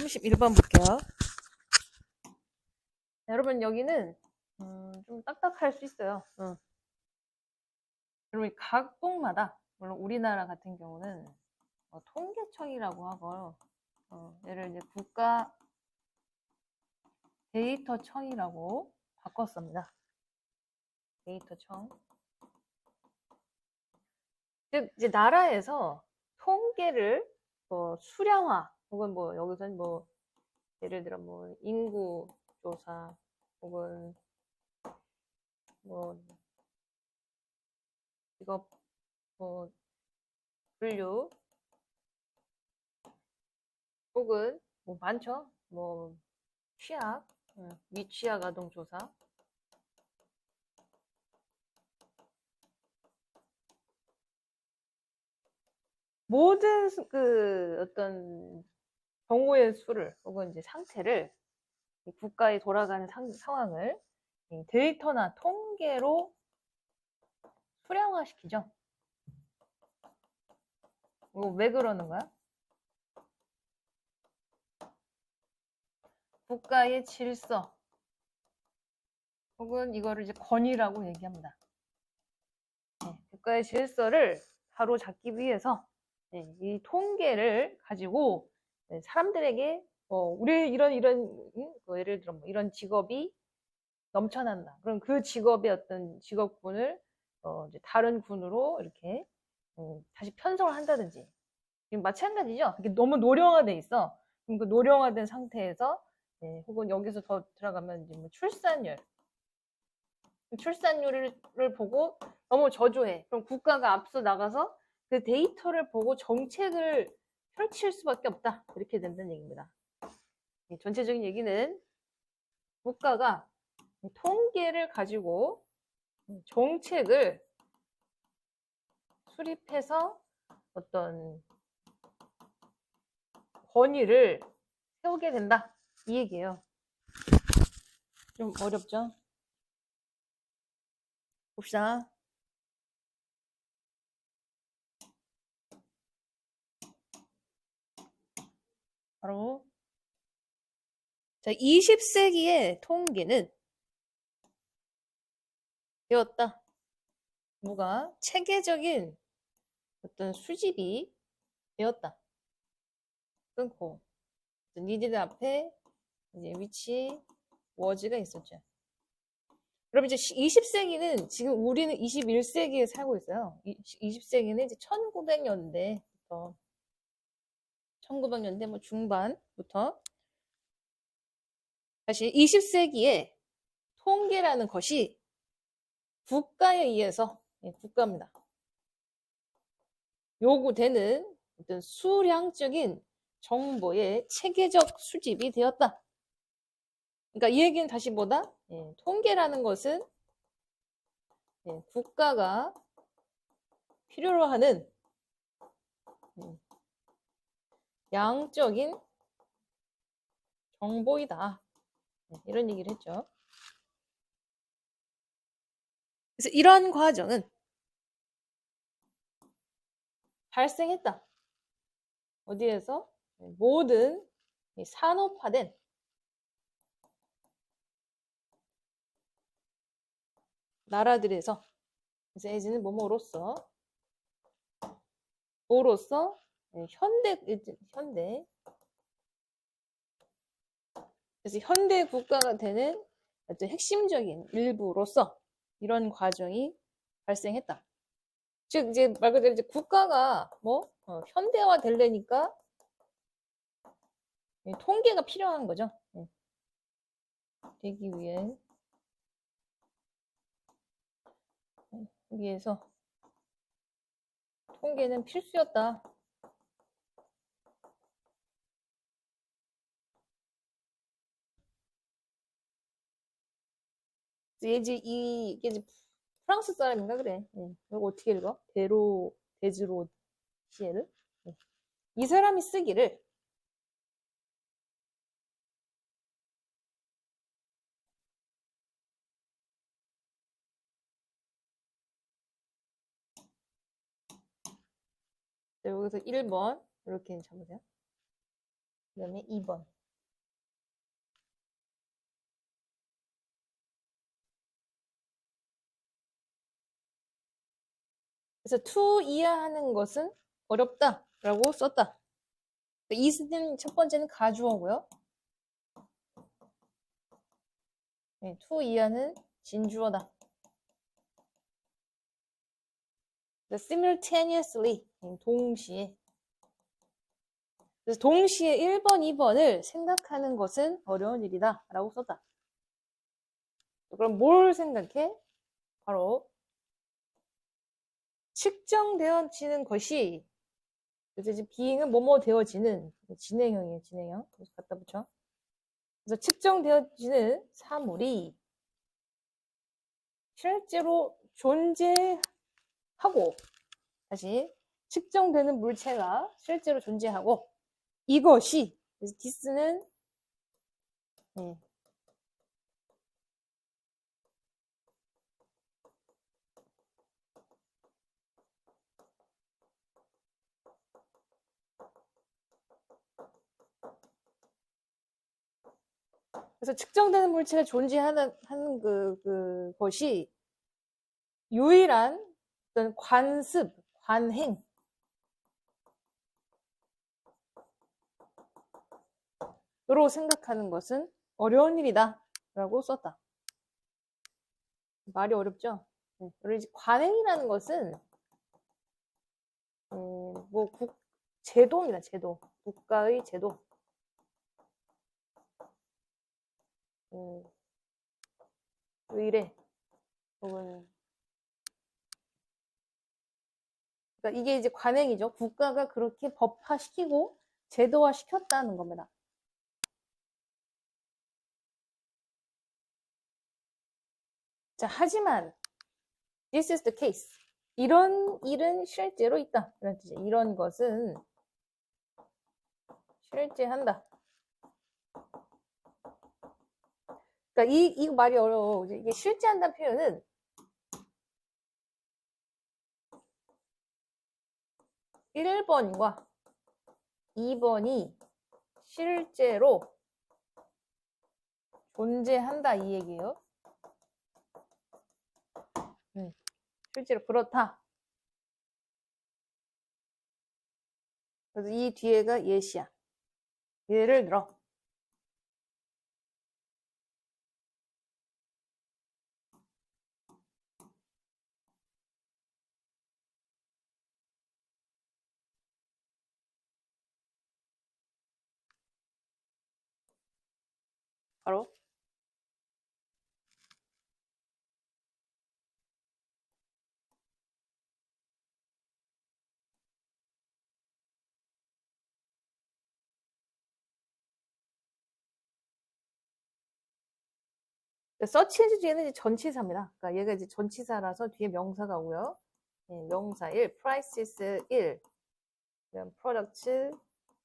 31번 볼게요. 여러분, 여기는 좀 딱딱할 수 있어요. 여러분, 각국마다, 물론 우리나라 같은 경우는 통계청이라고 하고, 얘를 이제 국가 데이터청이라고 바꿨습니다. 데이터청. 즉, 이제 나라에서 통계를 수량화, 혹은 여기서는 예를 들어 인구 조사, 혹은 직업 분류, 혹은 많죠. 취약, 미취약 아동 조사. 모든 어떤 경우의 수를, 혹은 이제 상태를, 국가에 돌아가는 상황을 데이터나 통계로 수량화시키죠. 이거 왜 그러는 거야? 국가의 질서, 혹은 이거를 이제 권위라고 얘기합니다. 국가의 질서를 바로잡기 위해서 이 통계를 가지고 사람들에게 우리 이런 예를 들어 이런 직업이 넘쳐난다. 그럼 그 직업의 어떤 직업군을 이제 다른 군으로 이렇게 다시 편성을 한다든지. 지금 마찬가지죠. 이게 너무 노령화돼 있어. 그럼 그 노령화된 상태에서 혹은 여기서 더 들어가면 이제 출산율을 보고 너무 저조해. 그럼 국가가 앞서 나가서 그 데이터를 보고 정책을 펼칠 수밖에 없다. 이렇게 된다는 얘기입니다. 전체적인 얘기는 국가가 통계를 가지고 정책을 수립해서 어떤 권위를 세우게 된다. 이 얘기예요. 좀 어렵죠? 봅시다. 바로 자, 20세기의 통계는 되었다. 뭐가 체계적인 어떤 수집이 되었다. 끊고 니들 앞에 이제 위치 워즈가 있었죠. 그럼 이제 20세기는 지금 우리는 21세기에 살고 있어요. 20세기는 이제 1900년대부터 1900년대 중반부터 다시 20세기에 통계라는 것이 국가에 의해서 국가입니다. 요구되는 어떤 수량적인 정보의 체계적 수집이 되었다. 그러니까 이 얘기는 다시 뭐다? 통계라는 것은 국가가 필요로 하는 양적인 정보이다. 이런 얘기를 했죠. 그래서 이런 과정은 발생했다. 어디에서? 모든 산업화된 나라들에서. 그래서 에지는 뭐뭐로서 현대 그래서 현대 국가가 되는 어떤 핵심적인 일부로서 이런 과정이 발생했다. 즉 이제 말 그대로 이제 국가가 현대화 되려니까 통계가 필요한 거죠. 되기 위해서 통계는 필수였다. 이게 이제 프랑스 사람인가 그래. 이거 어떻게 읽어? 데즈로 시에르? 이 사람이 쓰기를 여기서 1번 이렇게 잡으세요. 그 다음에 2번 그래서 to 이해하는 것은 어렵다라고 썼다. is는 첫 번째는 가주어고요. 네, to 이해하는 진주어다. simultaneously 동시에. 그래서 동시에 1번, 2번을 생각하는 것은 어려운 일이다 라고 썼다. 그럼 뭘 생각해? 바로 측정되어지는 것이, 그래서 이제 being은 뭐뭐 되어지는 진행형이에요. 진행형. 그래서 갖다 붙여. 그래서 측정되어지는 사물이 실제로 존재하고, 다시 측정되는 물체가 실제로 존재하고, 이것이, 그래서 this는 그래서 측정되는 물체가 존재하는 것이 유일한 어떤 관습, 관행으로 생각하는 것은 어려운 일이다 라고 썼다. 말이 어렵죠? 그리고 이제 관행이라는 것은 뭐 제도입니다. 제도. 국가의 제도. 의례 혹은, 그러니까 이게 이제 관행이죠. 국가가 그렇게 법화시키고 제도화시켰다는 겁니다. 자, 하지만 this is the case. 이런 일은 실제로 있다. 이런 뜻이에요. 이런 것은 실제한다. 그러니까 이거 말이 어려워. 이게 실제한다는 표현은 1번과 2번이 실제로 존재한다 이 얘기예요. 실제로 그렇다. 그래서 이 뒤에가 예시야. 예를 들어 바로 서치 엔진 뒤에는 이제 전치사입니다. 그러니까 얘가 이제 전치사라서 뒤에 명사가 오고요. 명사 1, prices 1, 그다음 product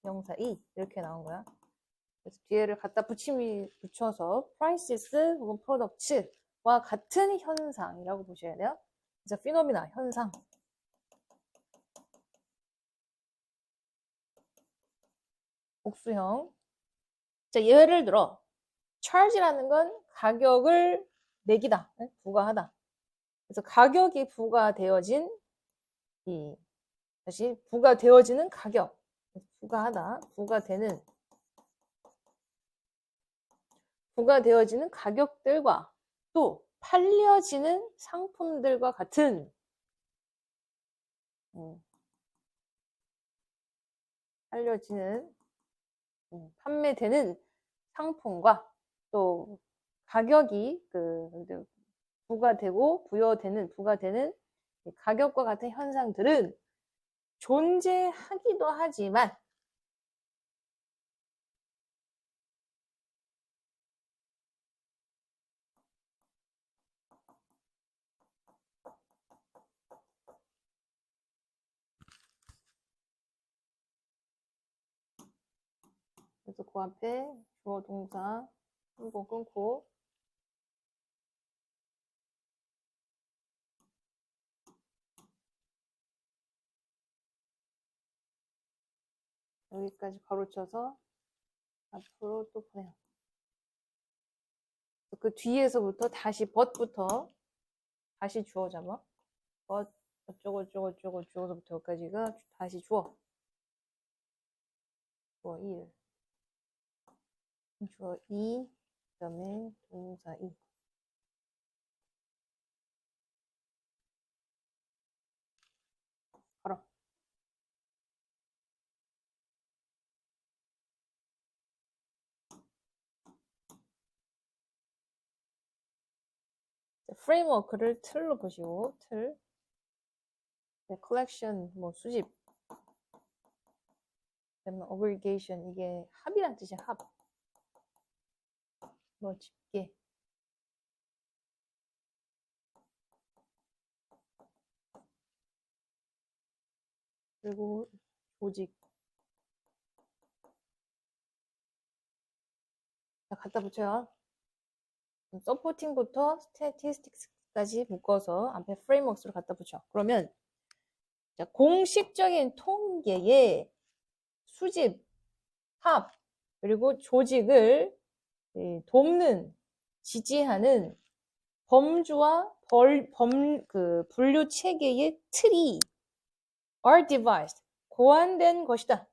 명사 2 이렇게 나온 거야. 그래서 뒤에를 갖다 붙여서 prices 혹은 product와 같은 현상이라고 보셔야 돼요. 그래서 phenomena 현상. 복수형. 자, 예를 들어 charge라는 건 가격을 매기다, 부과하다. 그래서 가격이 부과되어진 다시 부과되어지는 가격, 부과하다, 부과되어지는 가격들과 또 팔려지는 상품들과 같은 판매되는 상품과 또 가격이 부과되는 가격과 같은 현상들은 존재하기도 하지만 그래서 그 앞에 주어 동사 한 번 끊고 여기까지 가로쳐서 앞으로 또 보내요. 그 뒤에서부터 다시 but부터 다시 주어 잡아. but 어쩌고 저쩌고 저쩌고 주어서부터 여기까지가 다시 주어 1 주어 2 그다음에 동사 2 바로 프레임워크를 틀로 보시고 틀 컬렉션 뭐 수집 그다음에 어그리게이션 이게 합이란 뜻이야 합 뭐 집계 그리고 조직 자, 갖다 붙여요. 서포팅부터 스태티스틱스까지 묶어서 앞에 프레임워크를 갖다 붙여. 그러면 자, 공식적인 통계의 수집, 합, 그리고 조직을 돕는, 지지하는 범주와 분류 체계의 틀이 are devised, 고안된 것이다.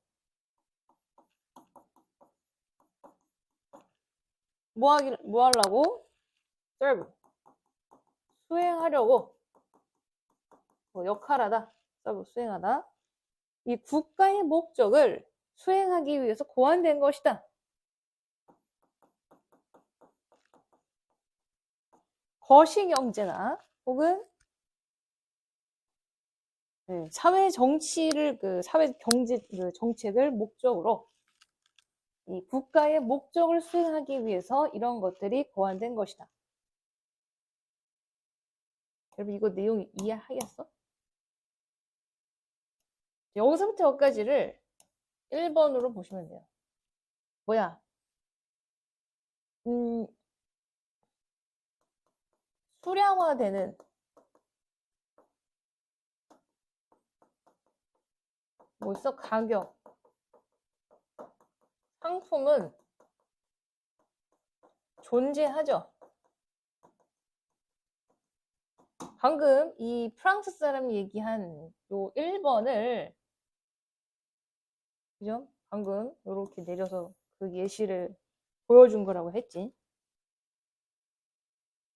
뭐 하려고? serve, 수행하려고, 역할하다, serve, 수행하다. 이 국가의 목적을 수행하기 위해서 고안된 것이다. 거시경제나 혹은 사회 정치를 사회 경제 정책을 목적으로 이 국가의 목적을 수행하기 위해서 이런 것들이 고안된 것이다. 여러분 이거 내용 이해하겠어? 여기서부터 여기까지를 1번으로 보시면 돼요. 뭐야? 수량화되는 뭐 있어? 가격 상품은 존재하죠. 방금 이 프랑스 사람이 얘기한 요 1번을 그죠? 방금 이렇게 내려서 그 예시를 보여준 거라고 했지.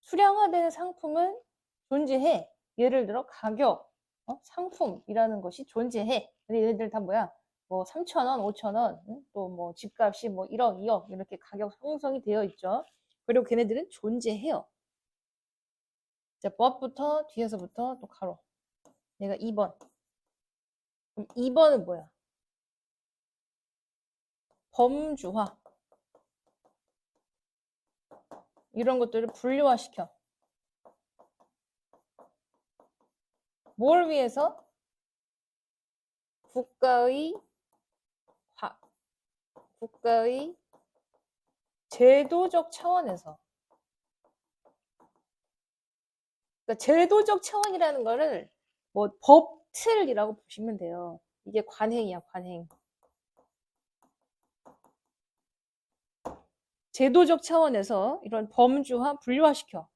수량화되는 상품은 존재해. 예를 들어 가격, 상품이라는 것이 존재해. 근데 얘네들 다 뭐야? 뭐 3,000원, 5,000원, 또 뭐 집값이 뭐 1억, 2억 이렇게 가격 형성이 되어 있죠. 그리고 걔네들은 존재해요. 자, 법부터 뒤에서부터 또 가로. 내가 2번. 그럼 2번은 뭐야? 범주화. 이런 것들을 분류화시켜. 뭘 위해서? 국가의 제도적 차원에서. 그러니까 제도적 차원이라는 거를 뭐 법틀이라고 보시면 돼요. 이게 관행이야, 관행. 제도적 차원에서 이런 범주화, 분류화시켜.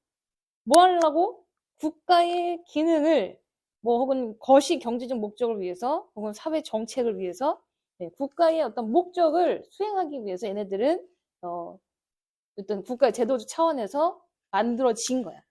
뭐 하려고? 국가의 기능을 뭐 혹은 거시 경제적 목적을 위해서 혹은 사회 정책을 위해서 국가의 어떤 목적을 수행하기 위해서 얘네들은 어떤 국가의 제도적 차원에서 만들어진 거야.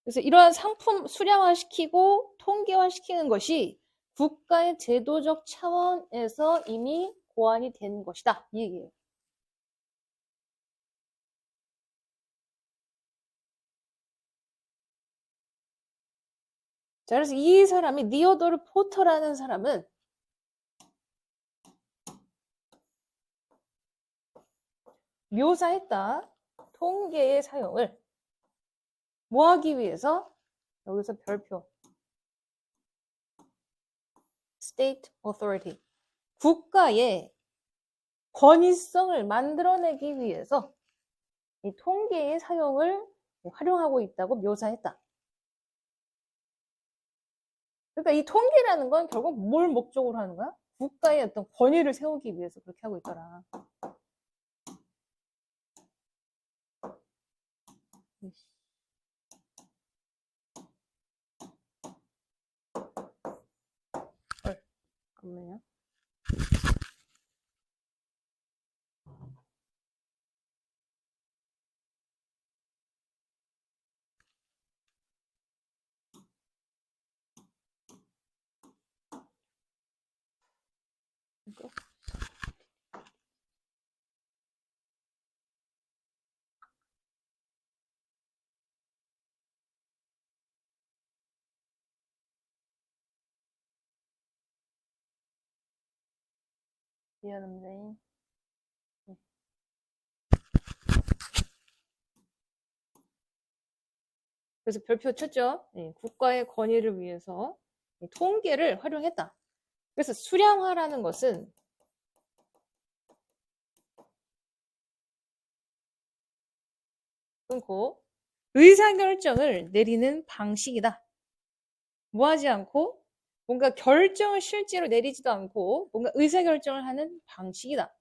그래서 이러한 상품 수량화시키고 통계화시키는 것이 국가의 제도적 차원에서 이미 고안이 된 것이다. 이 얘기예요. 자, 그래서 이 사람이 니오도르 포터라는 사람은 묘사했다. 통계의 사용을 뭐 하기 위해서? 여기서 별표. State Authority. 국가의 권위성을 만들어내기 위해서 이 통계의 사용을 활용하고 있다고 묘사했다. 그러니까 이 통계라는 건 결국 뭘 목적으로 하는 거야? 국가의 어떤 권위를 세우기 위해서 그렇게 하고 있더라. 잠깐만요. 미안합니다. 그래서 별표 쳤죠. 네, 국가의 권위를 위해서 통계를 활용했다. 그래서 수량화라는 것은 끊고 의사결정을 내리는 방식이다. 뭐하지 않고 뭔가 결정을 실제로 내리지도 않고 뭔가 의사결정을 하는 방식이다.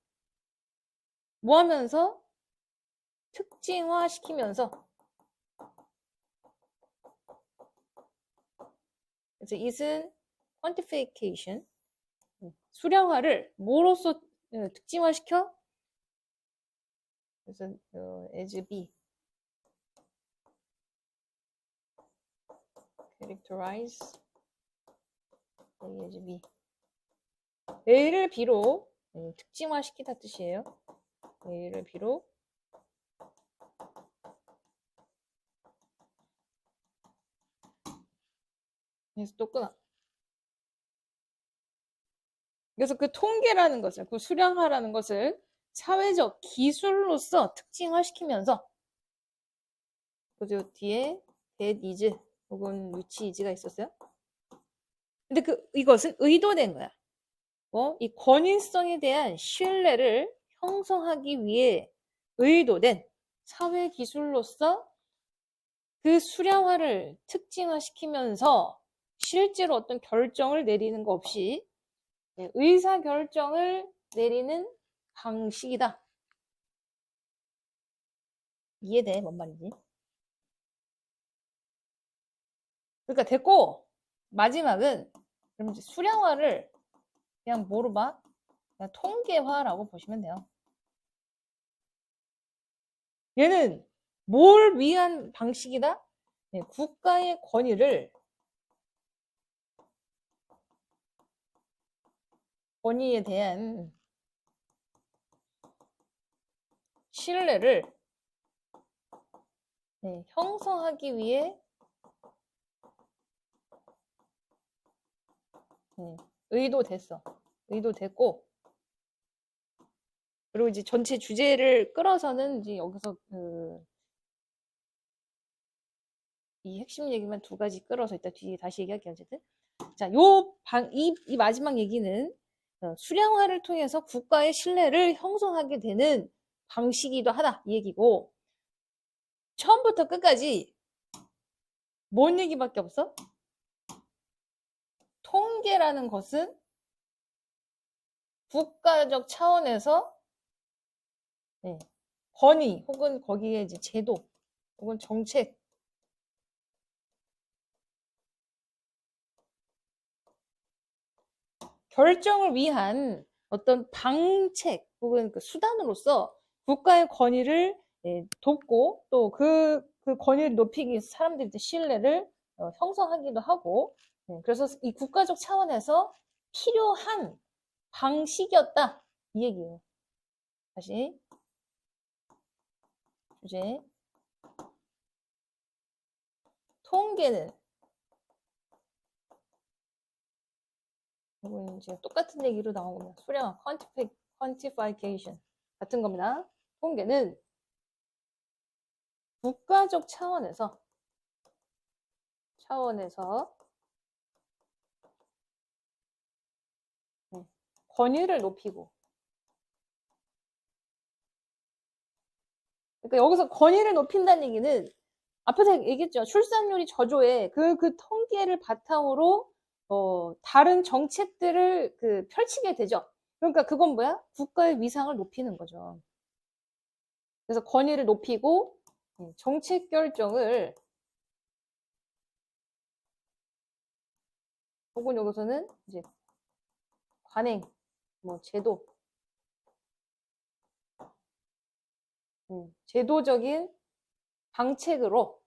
뭐 하면서? 특징화시키면서. 그래서 it은 quantification, 수량화를 뭐로써 특징화시켜? 그래서 as B, characterize A as B. A를 B로 특징화시키다 뜻이에요. A를 B로 그래서 또 끊어. 그래서 그 통계라는 것을, 그 수량화라는 것을 사회적 기술로서 특징화시키면서 그죠? 뒤에 that is 혹은 which is가 있었어요. 근데 이것은 의도된 거야. 이 권위성에 대한 신뢰를 형성하기 위해 의도된 사회 기술로서 그 수량화를 특징화시키면서 실제로 어떤 결정을 내리는 거 없이 의사 결정을 내리는 방식이다. 이해돼? 뭔 말인지? 그러니까 됐고 마지막은 그럼 이제 수량화를 그냥 뭐로 봐? 그냥 통계화라고 보시면 돼요. 얘는 뭘 위한 방식이다? 국가의 권위에 대한 신뢰를 형성하기 위해 의도됐고 그리고 이제 전체 주제를 끌어서는 이제 여기서 이 핵심 얘기만 두 가지 끌어서 이따 뒤에 다시 얘기할게요. 어쨌든 자, 이 마지막 얘기는 수량화를 통해서 국가의 신뢰를 형성하게 되는 방식이기도 하다 이 얘기고 처음부터 끝까지 뭔 얘기밖에 없어? 통계라는 것은 국가적 차원에서 권위 혹은 거기에 이제 제도 혹은 정책 결정을 위한 어떤 방책 혹은 그 수단으로서 국가의 권위를 돕고 또 그 권위를 높이기 위해서 사람들이 신뢰를 형성하기도 하고 그래서 이 국가적 차원에서 필요한 방식이었다 이 얘기예요. 다시 주제 통계는 이건 이제 똑같은 얘기로 나온 겁니다. 수량 quantification 같은 겁니다. 통계는 국가적 차원에서 권위를 높이고 그러니까 여기서 권위를 높인다는 얘기는 앞에서 얘기했죠. 출산율이 저조해. 그 통계를 바탕으로 다른 정책들을 펼치게 되죠. 그러니까 그건 뭐야? 국가의 위상을 높이는 거죠. 그래서 권위를 높이고 정책 결정을 혹은 여기서는 이제 관행, 뭐 제도, 제도적인 방책으로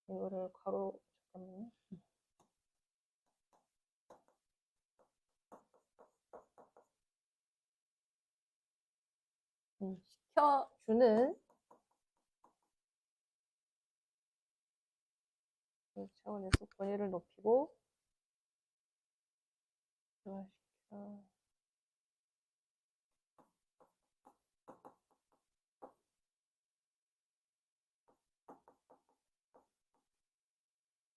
이거를 가로 잠깐만요. 시켜주는 차원에서 권위를 높이고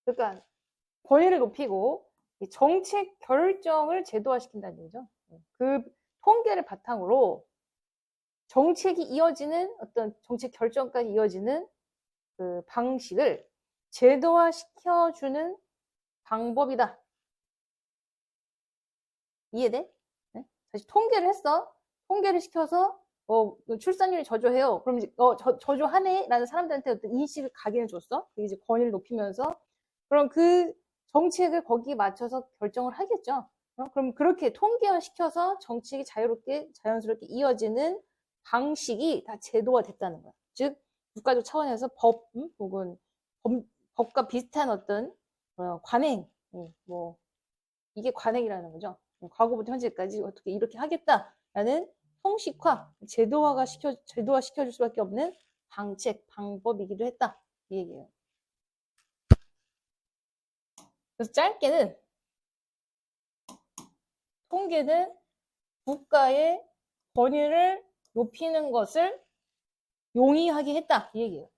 그러니까 권위를 높이고 정책 결정을 제도화시킨다는 얘기죠. 그 통계를 바탕으로 정책이 이어지는 어떤 정책 결정까지 이어지는 그 방식을 제도화시켜주는 방법이다. 이해돼? 네? 다시 통계를 했어. 통계를 시켜서 출산율이 저조해요. 그럼 이제 저조하네? 라는 사람들한테 어떤 인식을 각인해 줬어. 그게 이제 권위를 높이면서 그럼 그 정책을 거기에 맞춰서 결정을 하겠죠. 그럼 그렇게 통계화 시켜서 정책이 자연스럽게 이어지는 방식이 다 제도화 됐다는 거야. 즉, 국가적 차원에서 법, 혹은 법과 비슷한 어떤 관행, 뭐 이게 관행이라는 거죠. 과거부터 현재까지 어떻게 이렇게 하겠다라는 형식화, 제도화 시켜줄 수밖에 없는 방책, 방법이기도 했다. 이 얘기예요. 그래서 짧게는 통계는 국가의 권위를 높이는 것을 용이하게 했다. 이 얘기예요.